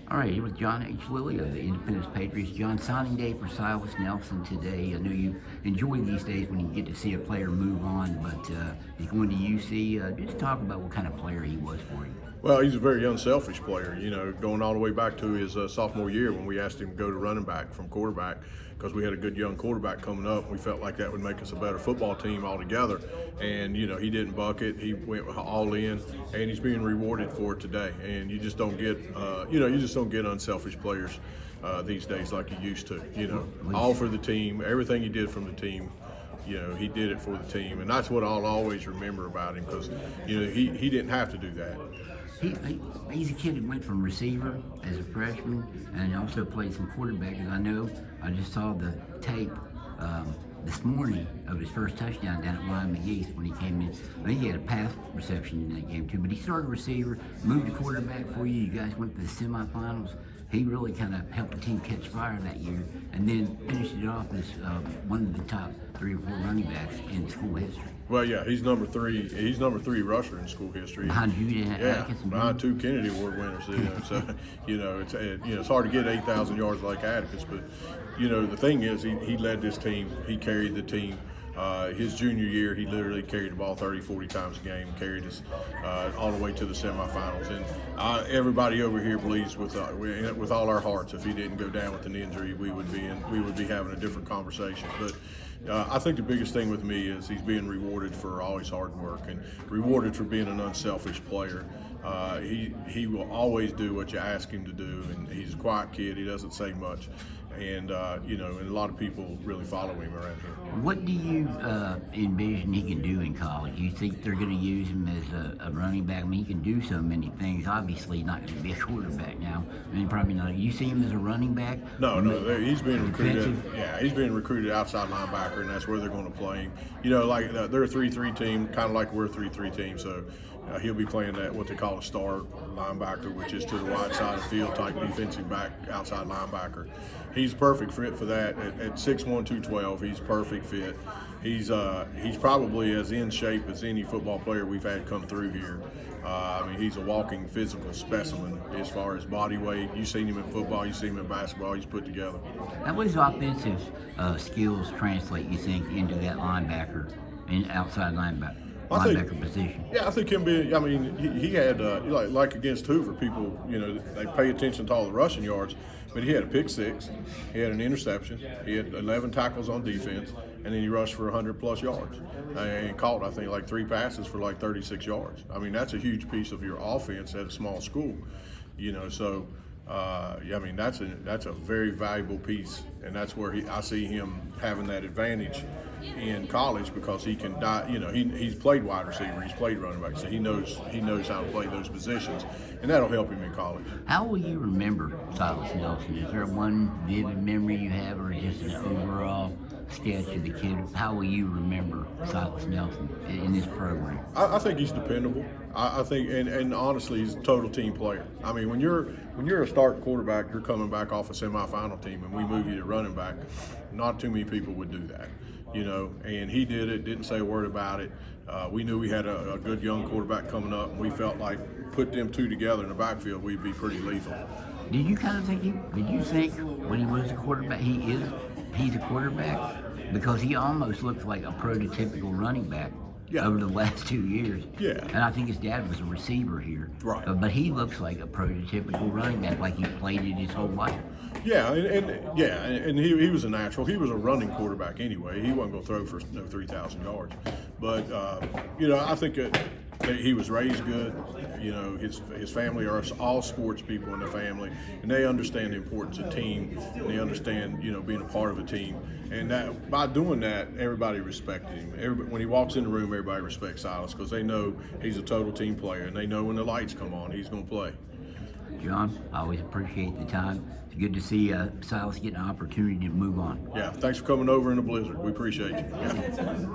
All right, here with John H. Lilly of the Independence Patriots. John, signing day for Sylas Nelson today. I know you enjoy these days when you get to see a player move on, but he's going to UC. Just talk about what kind of player he was for you. Well, he's a very unselfish player, going all the way back to his sophomore year when we asked him to go to running back from quarterback because we had a good young quarterback coming up. We felt like that would make us a better football team altogether. And, he didn't bucket. He went all in, and he's being rewarded for it today. And you just don't get, unselfish players these days like you used to, all for the team, everything he did from the team. He did it for the team, and that's what I'll always remember about him because, he didn't have to do that. He's a kid that went from receiver as a freshman and also played some quarterback. And I just saw the tape this morning of his first touchdown down at Wyoming East when he came in. I think he had a pass reception in that game too, but he started receiver, moved to quarterback for you. You guys went to the semifinals. He really kind of helped the team catch fire that year, and then finished it off as one of the top 3 or 4 running backs in school history. Well, yeah, he's number 3. He's number 3 rusher in school history. Behind you, behind 2 Kennedy Award winners. So it's hard to get 8,000 yards like Atticus, but the thing is, he led this team. He carried the team. His junior year, he literally carried the ball 30, 40 times a game, carried us all the way to the semifinals. And everybody over here believes with all our hearts, if he didn't go down with an injury, we would be having a different conversation. But I think the biggest thing with me is he's being rewarded for all his hard work and rewarded for being an unselfish player. He will always do what you ask him to do, and he's a quiet kid. He doesn't say much. And, and a lot of people really follow him around here. What do you envision he can do in college? You think they're going to use him as a running back? I mean, he can do so many things. Obviously, not going to be a quarterback now. I mean, probably not. You see him as a running back? No, he's being recruited. Yeah, he's being recruited outside linebacker, and that's where they're going to play him. Like they're a 3-3 team, kind of like we're a 3-3 team. So he'll be playing that what they call a star linebacker, which is to the wide side of the field type defensive back, outside linebacker. He's a perfect fit for that. At 6'1", 212, he's perfect fit. He's probably as in shape as any football player we've had come through here. He's a walking physical specimen as far as body weight. You've seen him in football, you've seen him in basketball, he's put together. How would his offensive skills translate, you think, into that linebacker and outside linebacker position? Yeah, I think him being, he had, like against Hoover, people, they pay attention to all the rushing yards, but he had a pick 6, he had an interception, he had 11 tackles on defense, and then he rushed for 100-plus yards. And caught, I think, like 3 passes for like 36 yards. That's a huge piece of your offense at a small school, so that's a very valuable piece, and that's where I see him having that advantage in college because he can he's played wide receiver, he's played running back, so he knows how to play those positions, and that'll help him in college. How will you remember Sylas Nelson? Is there one vivid memory you have, or just an overall sketch of the kid? How will you remember Sylas Nelson in this program? I think he's dependable. I think, and honestly, he's a total team player. When you're a starting quarterback, you're coming back off a semifinal team, and we move you to running back. Not too many people would do that, And he did it. Didn't say a word about it. We knew we had a good young quarterback coming up, and we felt like put them 2 together in the backfield, we'd be pretty lethal. Did you kind of think? Did you think when he was a quarterback, he's a quarterback? Because he almost looked like a prototypical running back over the last 2 years. Yeah. And I think his dad was a receiver here. Right. But he looks like a prototypical running back, like he played it his whole life. Yeah, and he was a natural. He was a running quarterback anyway. He wasn't going to throw for 3,000 yards. But, I think he was raised good. His family are all sports people in the family, and they understand the importance of team, and they understand, being a part of a team. And that by doing that, everybody respected him. When he walks in the room, everybody respects Sylas because they know he's a total team player, and they know when the lights come on, he's going to play. John, I always appreciate the time. It's good to see Sylas get an opportunity to move on. Yeah, thanks for coming over in the blizzard. We appreciate you. Yeah.